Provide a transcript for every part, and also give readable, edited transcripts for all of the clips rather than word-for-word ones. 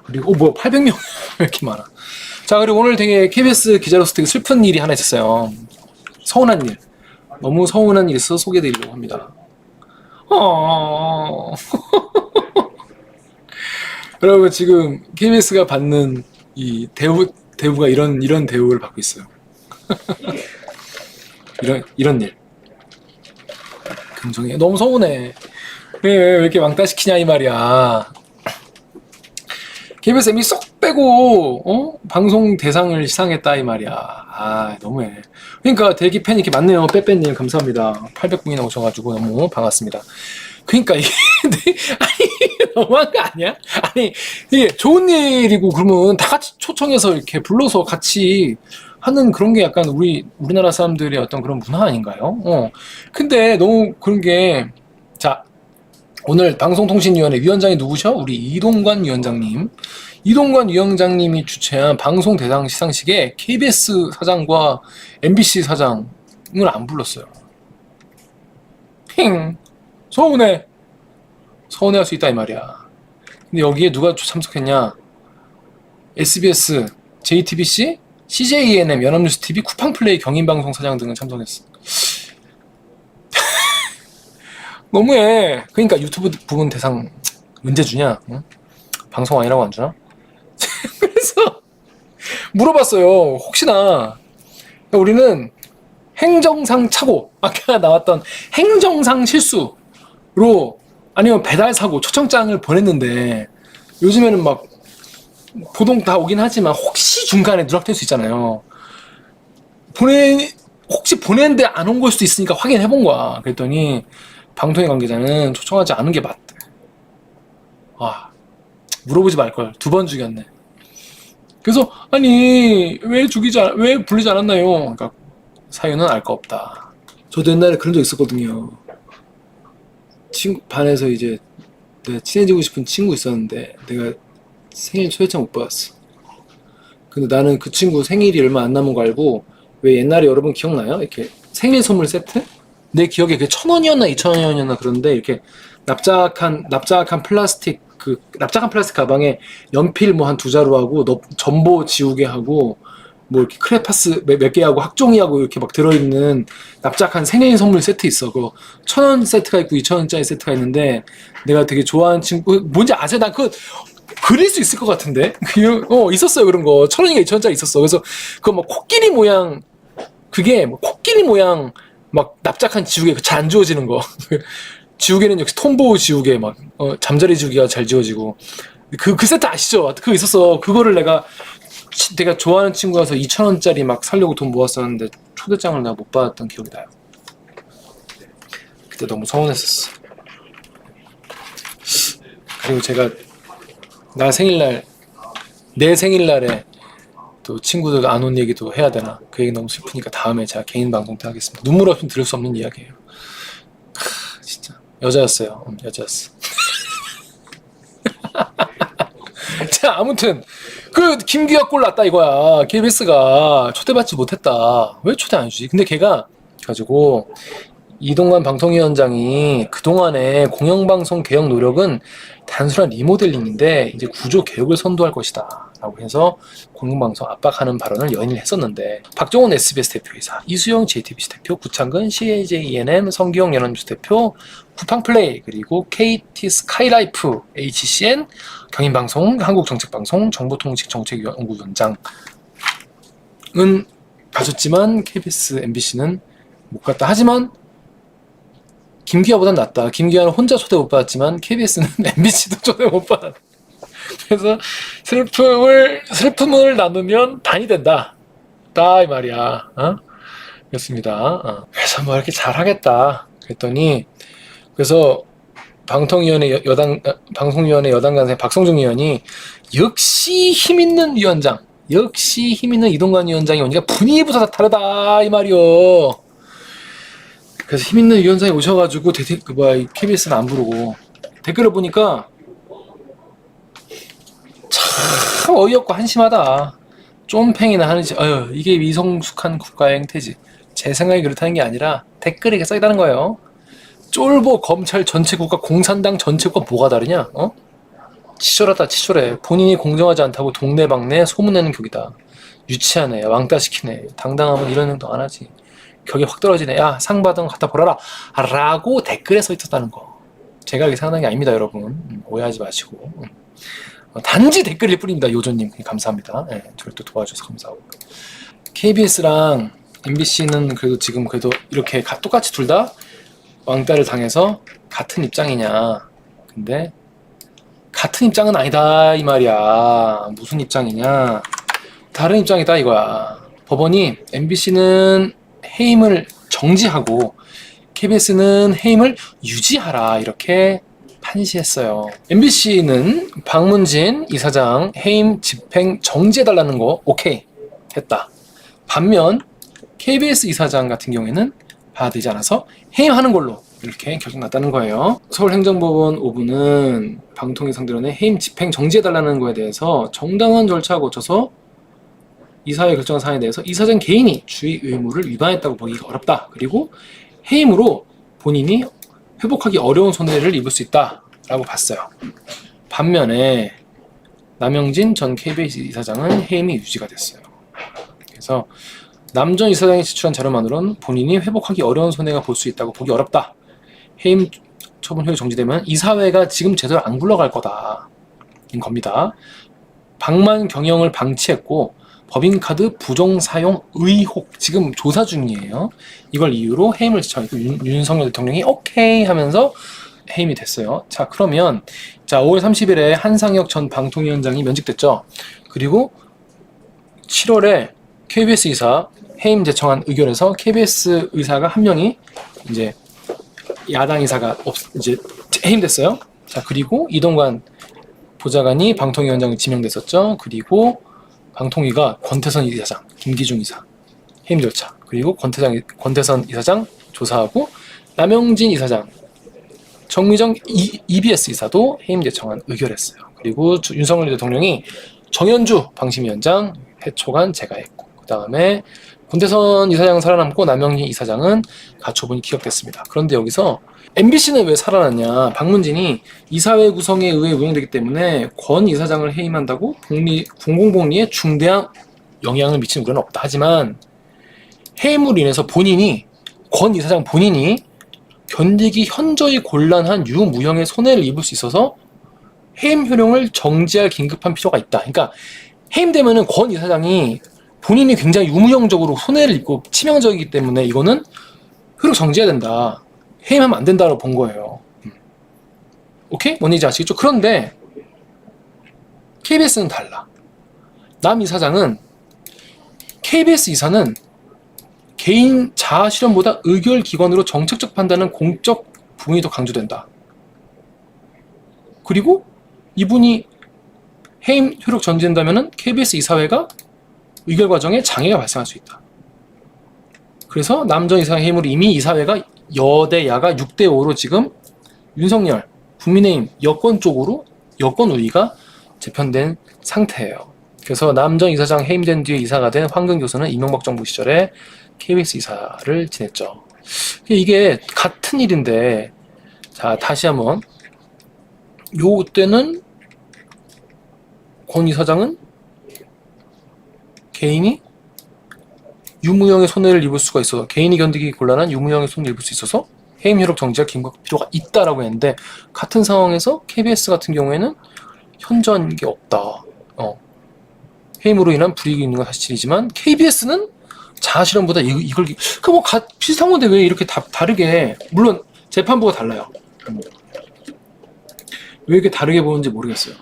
그리고 뭐야 800명 왜 이렇게 많아. 자, 그리고 오늘 되게 KBS 기자로서 되게 슬픈 일이 하나 있었어요. 서운한 일. 너무 서운한 일 있어서 소개해드리려고 합니다. 여러분, 지금 KBS가 받는 이 대우가 이런 대우를 받고 있어요. 이런 일. 긍정해. 너무 서운해. 왜 이렇게 왕따시키냐 이 말이야. KBS MB 쏙 빼고 방송 대상을 시상했다 이 말이야. 아, 너무해. 그러니까 대기 팬이 이렇게 많네요. 빼빼님 감사합니다. 800분이나 오셔가지고 너무 반갑습니다. 그러니까 이게 아니 너무한 거 아니야? 아니 이게 좋은 일이고 그러면 다 같이 초청해서 이렇게 불러서 같이 하는 그런 게 약간 우리나라 사람들의 어떤 그런 문화 아닌가요? 근데 너무 그런 게, 자, 오늘 방송통신위원회 위원장이 누구셔? 우리 이동관 위원장님. 이동관 위원장님이 주최한 방송 대상 시상식에 KBS 사장과 MBC 사장을 안 불렀어요. 서운해. 서운해할 수 있다 이 말이야. 근데 여기에 누가 참석했냐? SBS, JTBC, CJENM, 연합뉴스TV, 쿠팡플레이, 경인방송 사장 등은 참석했어. 너무해. 그러니까 유튜브 부분 대상 언제 주냐? 응? 방송 아니라고 안 주나? 그래서 물어봤어요. 혹시나 우리는 행정상 착오, 아까 나왔던 행정상 실수로 아니면 배달 사고 초청장을 보냈는데 요즘에는 막 보동 다 오긴 하지만 혹시 중간에 누락될 수 있잖아요. 혹시 보냈는데 안 온 걸 수도 있으니까 확인해 본 거야. 그랬더니 방통위 관계자는 초청하지 않은 게 맞대. 아, 물어보지 말걸. 2번 죽였네. 그래서 아니 왜 불리지 않았나요? 그러니까 사유는 알 거 없다. 저도 옛날에 그런 적 있었거든요. 친구 반에서 이제 내가 친해지고 싶은 친구 있었는데 내가 생일 초대장 못 받았어. 근데 나는 그 친구 생일이 얼마 안 남은 거 알고, 왜 옛날에 여러분 기억나요? 이렇게 생일 선물 세트? 내 기억에 그게 1,000원이었나 2,000원이었나 그런데 이렇게 납작한 플라스틱 납작한 플라스틱 가방에 연필 뭐 한 2자루하고 전보 지우개 하고 뭐 이렇게 크레파스 몇 개 하고 학종이하고 이렇게 막 들어있는 납작한 생일 선물 세트 있어. 그 1,000원 세트가 있고 2,000원짜리 세트가 있는데 내가 되게 좋아하는 친구 뭔지 아세요? 나 그거 그릴 수 있을 것 같은데? 있었어요, 그런 거. 1,000원인가 2,000원짜리 있었어. 그래서, 그거 막 코끼리 모양, 그게 뭐 코끼리 모양, 막 납작한 지우개, 잘 안 지워지는 거. 지우개는 역시 톰보우 지우개, 막, 잠자리 지우개가 잘 지워지고. 그 세트 아시죠? 그거 있었어. 그거를 내가 좋아하는 친구라서 2,000원짜리 막 살려고 돈 모았었는데, 초대장을 내가 못 받았던 기억이 나요. 그때 너무 서운했었어. 그리고 제가, 내 생일날에 또 친구들 안 온 얘기도 해야 되나? 그 얘기 너무 슬프니까 다음에 제가 개인 방송 때 하겠습니다. 눈물 없이 들을 수 없는 이야기예요. 진짜 여자였어요. 여자였어. 자, 아무튼 그 김규혁 골 났다 이거야. KBS가 초대받지 못했다. 왜 초대 안 해주지? 근데 걔가 가지고 이동관 방통위원장이 그동안의 공영방송 개혁 노력은 단순한 리모델링인데 이제 구조 개혁을 선도할 것이다 라고 해서 공영방송 압박하는 발언을 연일 했었는데, 박종원 SBS 대표이사, 이수영 JTBC 대표, 구창근 CJENM, 성기영 연합뉴스 대표, 쿠팡플레이, 그리고 KT 스카이라이프, HCN, 경인방송, 한국정책방송, 정보통신정책연구위원장은 가졌지만 KBS, MBC는 못 갔다. 하지만 김기아보단 낫다. 김기아는 혼자 초대 못 받았지만 KBS는 MBC도 초대 못 받았다. 그래서 슬픔을 나누면 반이 된다. 이 말이야. 그렇습니다. 그래서 뭐 이렇게 잘하겠다. 그랬더니, 그래서 방송위원회 여당 간사 박성중 위원이 역시 힘있는 위원장, 역시 힘있는 이동관 위원장이 오니까 분위기부터 다 다르다 이 말이요. 그래서 힘있는 위원장이 오셔가지고 KBS는 안 부르고 댓글을 보니까 참 어이없고 한심하다. 쫌팽이나 하는지, 이게 미성숙한 국가의 행태지. 제 생각이 그렇다는 게 아니라 댓글에 이렇게 써있다는 거예요. 쫄보 검찰 전체 국가, 공산당 전체 국가 뭐가 다르냐? 치졸하다 치졸해. 본인이 공정하지 않다고 동네방네 소문내는 격이다. 유치하네. 왕따시키네. 당당하면 이런 행동 안 하지. 격이 확 떨어지네. 야, 상 받은 거 갖다 보라라. 라고 댓글에 써 있었다는 거. 제가 이렇게 생각한 게 아닙니다, 여러분. 오해하지 마시고. 단지 댓글일 뿐입니다, 요조님. 감사합니다. 네, 저를 또 도와줘서 감사하고. KBS랑 MBC는 그래도 지금 그래도 이렇게 똑같이 둘 다 왕따를 당해서 같은 입장이냐. 근데 같은 입장은 아니다 이 말이야. 무슨 입장이냐. 다른 입장이다 이거야. 법원이 MBC는 해임을 정지하고 KBS는 해임을 유지하라 이렇게 판시했어요. MBC는 박문진 이사장 해임 집행 정지해달라는 거 오케이 했다. 반면 KBS 이사장 같은 경우에는 받아들이지 않아서 해임하는 걸로 이렇게 결정 났다는 거예요. 서울행정법원 5부는 방통위 상대로 해임 집행 정지해달라는 거에 대해서 정당한 절차를 거쳐서 이사회 결정한 사안에 대해서 이사장 개인이 주의 의무를 위반했다고 보기가 어렵다. 그리고 해임으로 본인이 회복하기 어려운 손해를 입을 수 있다라고 봤어요. 반면에 남영진 전 KBS 이사장은 해임이 유지가 됐어요. 그래서 남 전 이사장이 제출한 자료만으로는 본인이 회복하기 어려운 손해가 볼 수 있다고 보기 어렵다. 해임 처분 효력이 정지되면 이사회가 지금 제대로 안 굴러갈 거다. 인 겁니다. 방만 경영을 방치했고 법인카드 부정 사용 의혹 지금 조사 중이에요. 이걸 이유로 해임을 지청했고 윤석열 대통령이 오케이 하면서 해임이 됐어요. 자, 그러면 자 5월 30일에 한상혁 전 방통위원장이 면직됐죠. 그리고 7월에 KBS 이사 해임 제청안 의결에서 KBS 의사가 한 명이 이제 야당 이사가 이제 해임됐어요. 자, 그리고 이동관 보좌관이 방통위원장을 지명됐었죠. 그리고 방통위가 권태선 이사장, 김기중 이사 해임 절차, 그리고 권태선 이사장 조사하고 남영진 이사장, 정미정 EBS 이사도 해임 제청안 의결했어요. 그리고 윤석열 대통령이 정현주 방심위원장 해초간 제가했고, 그 다음에 권태선 이사장은 살아남고 남영진 이사장은 가처분이 기각됐습니다. 그런데 여기서 MBC는 왜 살아났냐? 박문진이 이사회 구성에 의해 운영되기 때문에 권 이사장을 해임한다고 공공복리에 중대한 영향을 미치는 우려는 없다. 하지만 해임으로 인해서 권 이사장 본인이 견디기 현저히 곤란한 유무형의 손해를 입을 수 있어서 해임 효력을 정지할 긴급한 필요가 있다. 그러니까 해임되면은 권 이사장이 본인이 굉장히 유무형적으로 손해를 입고 치명적이기 때문에 이거는 효력 정지해야 된다. 해임하면 안 된다고 본 거예요. 오케이? 뭔 얘기인지 아시겠죠? 그런데 KBS는 달라. 남 이사장은 KBS 이사는 개인 자아 실현보다 의결기관으로 정책적 판단은 공적 부분이 더 강조된다. 그리고 이분이 해임 효력 정지된다면은 KBS 이사회가 의결 과정에 장애가 발생할 수 있다. 그래서 남 전 이사장 해임으로 이미 이사회가 여대야가 6대5로 지금 윤석열, 국민의힘 여권 쪽으로 여권 우위가 재편된 상태예요. 그래서 남 전 이사장 해임된 뒤에 이사가 된 황금 교수는 이명박 정부 시절에 KBS 이사를 지냈죠. 이게 같은 일인데, 자 다시 한번 요때는 권 이사장은 개인이 유무형의 손해를 입을 수가 있어서 개인이 견디기 곤란한 유무형의 손해를 입을 수 있어서 해임 효력 정지할 긴급 필요가 있다라고 했는데 같은 상황에서 KBS 같은 경우에는 현저한 게 없다. 해임으로 인한 불이익이 있는 건 사실이지만 KBS는 자아 실현보다 이걸 뭐 비슷한 건데 왜 이렇게 다르게 물론 재판부가 달라요. 왜 이렇게 다르게 보는지 모르겠어요.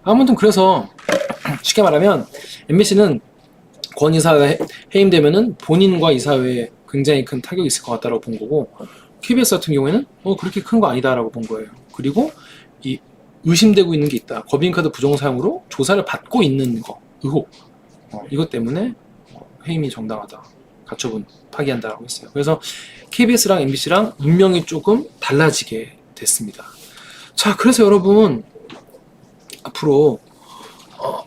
아무튼 그래서 쉽게 말하면 MBC는 권 이사가 해임되면은 본인과 이사회에 굉장히 큰 타격이 있을 것 같다라고 본 거고 KBS 같은 경우에는 그렇게 큰 거 아니다라고 본 거예요. 그리고 이 의심되고 있는 게 있다. 법인카드 부정 사용으로 조사를 받고 있는 거 의혹 이것 때문에 해임이 정당하다. 가처분 파기한다라고 했어요. 그래서 KBS랑 MBC랑 운명이 조금 달라지게 됐습니다. 자, 그래서 여러분 앞으로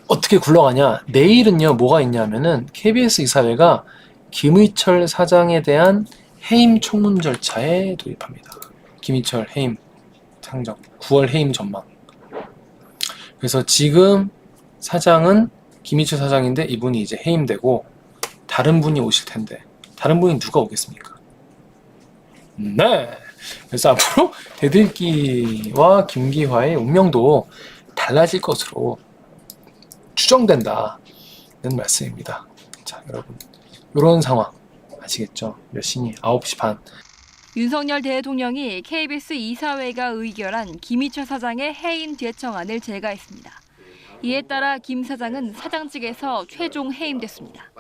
어떻게 굴러가냐? 내일은요 뭐가 있냐면은 KBS 이사회가 김의철 사장에 대한 해임 청문 절차에 돌입합니다. 김의철 해임 상정 9월 해임 전망. 그래서 지금 사장은 김희철 사장인데 이분이 이제 해임되고 다른 분이 오실 텐데 다른 분이 누가 오겠습니까? 네. 그래서 앞으로 대들기와 김기화의 운명도 달라질 것으로 추정된다는 말씀입니다. 자, 여러분. 이런 상황 아시겠죠? 몇 시니? 9시 반. 윤석열 대통령이 KBS 이사회가 의결한 김희철 사장의 해임 제청안을 제거했습니다. 이에 따라 김 사장은 사장직에서 최종 해임됐습니다.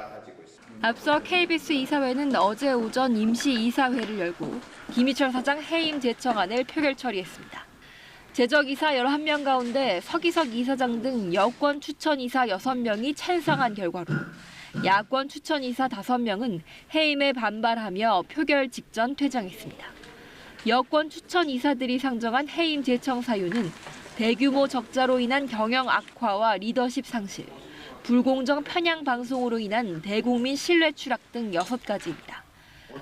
앞서 KBS 이사회는 어제 오전 임시 이사회를 열고 김희철 사장 해임 제청안을 표결 처리했습니다. 제적 이사 11명 가운데 서기석 이사장 등 여권 추천 이사 6명이 찬성한 결과로 야권 추천 이사 5명은 해임에 반발하며 표결 직전 퇴장했습니다. 여권 추천 이사들이 상정한 해임 제청 사유는 대규모 적자로 인한 경영 악화와 리더십 상실, 불공정 편향 방송으로 인한 대국민 신뢰 추락 등 6가지입니다.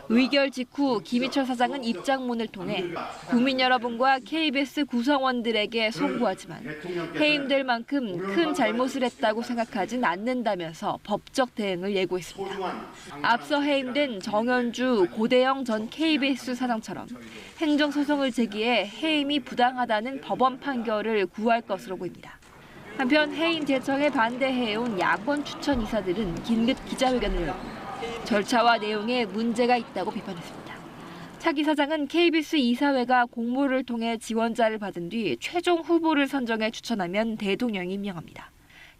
의결 직후 김희철 사장은 입장문을 통해 국민 여러분과 KBS 구성원들에게 송구하지만 해임될 만큼 큰 잘못을 했다고 생각하진 않는다면서 법적 대응을 예고했습니다. 앞서 해임된 정현주, 고대영 전 KBS 사장처럼 행정소송을 제기해 해임이 부당하다는 법원 판결을 구할 것으로 보입니다. 한편 해임 제청에 반대해온 야권 추천 이사들은 긴급 기자회견을 열고 절차와 내용에 문제가 있다고 비판했습니다. 차기 사장은 KBS 이사회가 공모를 통해 지원자를 받은 뒤 최종 후보를 선정해 추천하면 대통령이 임명합니다.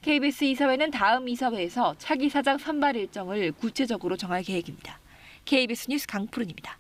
KBS 이사회는 다음 이사회에서 차기 사장 선발 일정을 구체적으로 정할 계획입니다. KBS 뉴스 강푸른입니다.